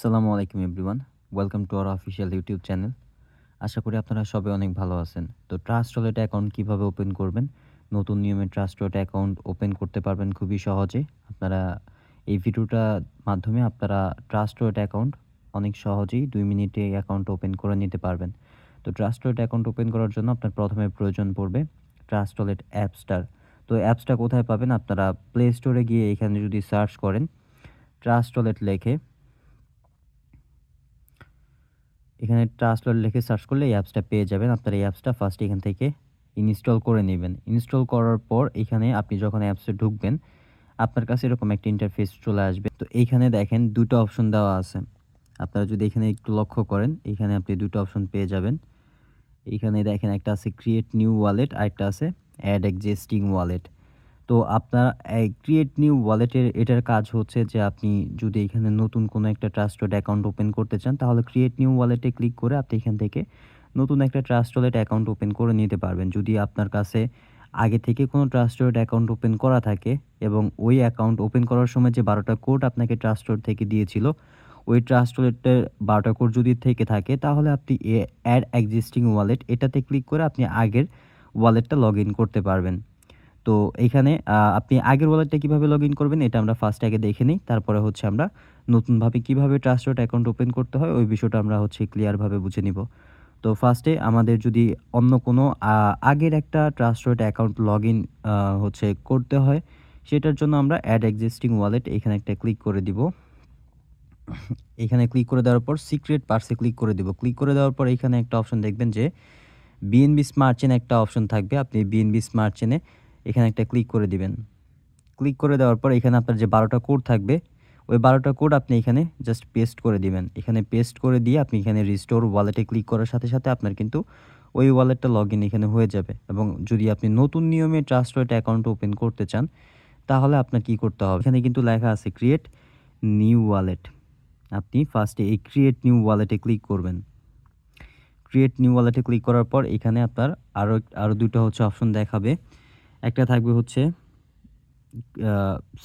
আসসালামু আলাইকুম everyone. Welcome to our official YouTube channel. আশা করি আপনারা সবাই অনেক ভালো আছেন। তো ট্রাস্ট ওয়ালেট অ্যাকাউন্ট কিভাবে ওপেন করবেন? নতুন নিয়মে ট্রাস্ট ওয়ালেট অ্যাকাউন্ট ওপেন করতে পারবেন খুবই সহজে। আপনারা এই ভিডিওটার মাধ্যমে আপনারা ট্রাস্ট ওয়ালেট অ্যাকাউন্ট অনেক সহজেই ২ মিনিটে অ্যাকাউন্ট ওপেন করে নিতে পারবেন। তো ট্রাস্ট ওয়ালেট অ্যাকাউন্ট ওপেন করার জন্য আপনার প্রথমে প্রয়োজন পড়বে ট্রাস্ট ওয়ালেট অ্যাপসটার। তো অ্যাপসটা কোথায় পাবেন? আপনারা প্লে স্টোরে গিয়ে এখানে যদি সার্চ করেন ট্রাস্ট ওয়ালেট লেখে এখানে ট্রাস্টওয়ালেট লিখে সার্চ করলে এই অ্যাপসটা পেয়ে যাবেন। আপনারা এই অ্যাপসটা ফার্স্ট এখান থেকে ইনস্টল করে নিবেন। ইনস্টল করার পর এখানে আপনি যখন অ্যাপসে ঢুকবেন, আপনার কাছে এরকম একটা ইন্টারফেস চলে আসবে। তো এইখানে দেখেন ২ টা অপশন দেওয়া আছে। আপনারা যদি এখানে একটু লক্ষ্য করেন, এখানে আপনি ২ টা অপশন পেয়ে যাবেন। এইখানে দেখেন একটা আছে ক্রিয়েট নিউ ওয়ালেট, আরেকটা আছে এড এক্সিস্টিং ওয়ালেট। তো আপনার এই ক্রিয়েট নিউ ওয়ালেটের এটার কাজ হচ্ছে যে আপনি যদি এখানে নতুন কোনো একটা ট্রাস্টেড অ্যাকাউন্ট ওপেন করতে চান, তাহলে ক্রিয়েট নিউ ওয়ালেটে ক্লিক করে আপনি এখান থেকে নতুন একটা ট্রাস্ট ওয়ালেট অ্যাকাউন্ট ওপেন করে নিতে পারবেন। যদি আপনার কাছে আগে থেকে কোনো ট্রাস্টেড অ্যাকাউন্ট ওপেন করা থাকে এবং ওই অ্যাকাউন্ট ওপেন করার সময় যে ১২ টা কোড আপনাকে ট্রাস্টেড থেকে দিয়েছিল, ওই ট্রাস্ট ওয়ালেটের ১২ টা কোড যদি থেকে থাকে, তাহলে আপনি অ্যাড এক্সিস্টিং ওয়ালেট এটাতে ক্লিক করে আপনি আগের ওয়ালেটটা লগইন করতে পারবেন। তো এইখানে আপনি আগের ওয়ালেটটা কিভাবে লগইন করবেন এটা আমরা ফার্স্ট আগে দেখে নেই। তারপরে হচ্ছে আমরা নতুনভাবে কিভাবে ট্রাস্টেড অ্যাকাউন্ট ওপেন করতে হয় ওই বিষয়টা আমরা হচ্ছে ক্লিয়ারভাবে বুঝে নিব। তো ফার্স্টে আমাদের যদি অন্য কোনো আগের একটা ট্রাস্টেড অ্যাকাউন্ট লগইন হচ্ছে করতে হয়, সেটার জন্য আমরা অ্যাড এক্সিস্টিং ওয়ালেট এখানে একটা ক্লিক করে দিব। এখানে ক্লিক করে দেওয়ার পর সিক্রেট পার্সে ক্লিক করে দিব। ক্লিক করে দেওয়ার পর এখানে একটা অপশন দেখবেন যে বিএনবি স্মার্ট চেইন একটা অপশন থাকবে। আপনি বিএনবি স্মার্ট চেইনে এখানে একটা ক্লিক করে দিবেন। ক্লিক করে দেওয়ার পর এখানে আপনার যে ১২ টা কোড থাকবে, ওই ১২ টা কোড আপনি এখানে জাস্ট পেস্ট করে দিবেন। এখানে পেস্ট করে দিয়ে আপনি এখানে রিস্টোর ওয়ালেটে ক্লিক করার সাথে, সাথে আপনার কিন্তু ওই ওয়ালেটটা লগইন এখানে হয়ে যাবে। এবং যদি আপনি নতুন নিয়মে ট্রাস্ট ওয়ালেট অ্যাকাউন্ট ওপেন করতে চান, তাহলে আপনার কি করতে হবে? এখানে কিন্তু লেখা আছে ক্রিয়েট নিউ ওয়ালেট। আপনি ফার্স্টে এই ক্রিয়েট নিউ ওয়ালেটে ক্লিক করবেন। ক্রিয়েট নিউ ওয়ালেটে ক্লিক করার পর এখানে আপনার আরো ২ টা হচ্ছে অপশন দেখাবে। একটা থাকবে হচ্ছে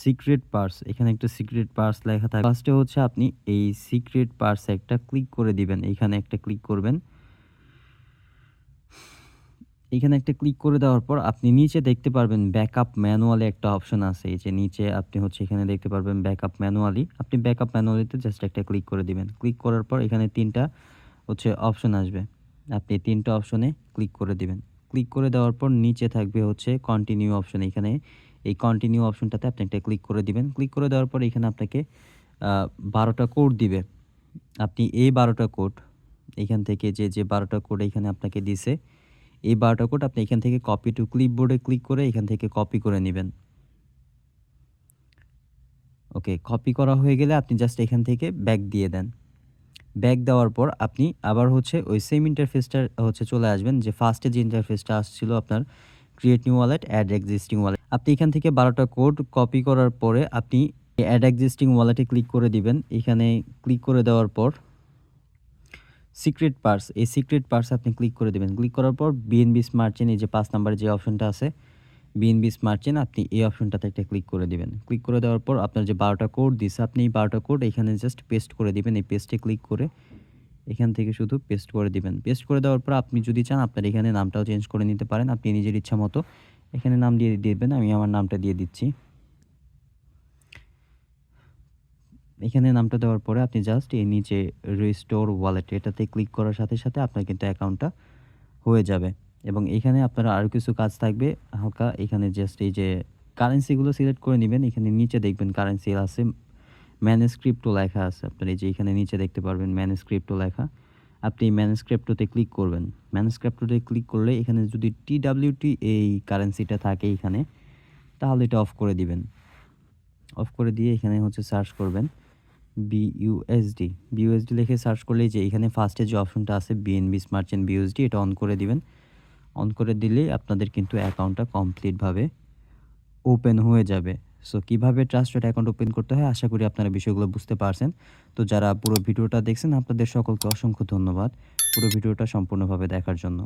সিক্রেট পার্স, এখানে একটা সিক্রেট পার্স লেখা থাকে। ফার্স্টে হচ্ছে আপনি এই সিক্রেট পার্সে একটা ক্লিক করে দিবেন। এইখানে একটা ক্লিক করবেন। এখানে একটা ক্লিক করে দেওয়ার পর আপনি নিচে দেখতে পারবেন ব্যাকআপ ম্যানুয়ালি একটা অপশন আছে। এই যে নিচে আপনি হচ্ছে এখানে দেখতে পারবেন ব্যাকআপ ম্যানুয়ালি। আপনি ব্যাকআপ ম্যানুয়ালিতে জাস্ট একটা ক্লিক করে দিবেন। ক্লিক করার পর এখানে ৩ টা হচ্ছে অপশন আসবে। আপনি ৩ টা অপশনে ক্লিক করে দিবেন। ক্লিক করে দেওয়ার পর নিচে থাকবে হচ্ছে কন্টিনিউ অপশন। এখানে এই কন্টিনিউ অপশনটাতে আপনি একটা ক্লিক করে দিবেন। ক্লিক করে দেওয়ার পর এখানে আপনাকে ১২ টা কোড দিবে। আপনি এই ১২ টা কোড এখান থেকে যে ১২ টা কোড এখানে আপনাকে দিছে, এই ১২ টা কোড আপনি এখান থেকে কপি টু ক্লিপবোর্ডে ক্লিক করে এখান থেকে কপি করে নিবেন। ওকে, কপি করা হয়ে গেলে আপনি জাস্ট এখান থেকে ব্যাক দিয়ে দেন। ব্যাক দেওয়ার পর আপনি আবার হচ্ছে ওই সেম ইন্টারফেসটা হচ্ছে চলে আসবেন যে ফার্স্টে যে ইন্টারফেসটা আসছিল আপনার create new wallet, add existing wallet. আপনি এখান থেকে ১২ টা কোড কপি করার পরে আপনি অ্যাড এক্সিস্টিং ওয়ালেটে ক্লিক করে দিবেন। এখানে ক্লিক করে দেওয়ার পর সিক্রেট পার্স, এই সিক্রেট পার্স আপনি ক্লিক করে দিবেন। ক্লিক করার পর বিএনবি স্মার্ট চেইন এই যে ৫ নাম্বারে যে অপশনটা আছে বিএনবি স্মার্ট চেইন আপনি এই অপশনটাতে একটা ক্লিক করে দিবেন। ক্লিক করে দেওয়ার পর আপনার যে ১২ টা কোড দিছে আপনি এই ১২ টা কোড এখানে জাস্ট পেস্ট করে দিবেন। এই পেস্টে ক্লিক করে এখান থেকে শুধু পেস্ট করে দিবেন। পেস্ট করে দেওয়ার পর আপনি যদি চান আপনার এখানে নামটাও চেঞ্জ করে নিতে পারেন। আপনি নিজের ইচ্ছা মতো এখানে নাম দিয়ে দিবেন। আমি আমার নামটা দিয়ে দিচ্ছি। এখানে নামটা দেওয়ার পরে আপনি জাস্ট এই নিচে রিস্টোর ওয়ালেট এটাতে ক্লিক করার সাথে, সাথে আপনার কিন্তু অ্যাকাউন্টটা হয়ে যাবে। এবং এখানে আপনার আরো কিছু কাজ থাকবে হালকা। এখানে জাস্ট এই যে কারেন্সিগুলো সিলেক্ট করে নিবেন। এখানে নিচে দেখবেন কারেন্সি আছে, ম্যানেজ ক্রিপ্টো লেখা আছে। আপনার এই যে এখানে নিচে দেখতে পারবেন ম্যানেজ ক্রিপ্টো লেখা। আপনি ম্যানেজ ক্রিপ্টোতে ক্লিক করবেন। ম্যানেজ ক্রিপ্টোতে ক্লিক করলে এখানে যদি টিডব্লিউটি এই কারেন্সিটা থাকে এখানে, তাহলে এটা অফ করে দিবেন। অফ করে দিয়ে এখানে হচ্ছে সার্চ করবেন বিইউএসডি। বিইউএসডি লিখে সার্চ করলেই যে এখানে ফার্স্টে যে অপশনটা আছে বিএনবি স্মার্ট চেইন বিইউএসডি এটা অন করে দিবেন। অন করে দিলেই আপনাদের কিন্তু অ্যাকাউন্টটা কমপ্লিটভাবে ওপেন হয়ে যাবে। সো কিভাবে ট্রাস্টেড অ্যাকাউন্ট ওপেন করতে হয় আশা করি আপনারা বিষয়গুলো বুঝতে পারছেন। তো যারা পুরো ভিডিওটা দেখছেন আপনাদের সকলকে অসংখ্য ধন্যবাদ পুরো ভিডিওটা সম্পূর্ণভাবে দেখার জন্য।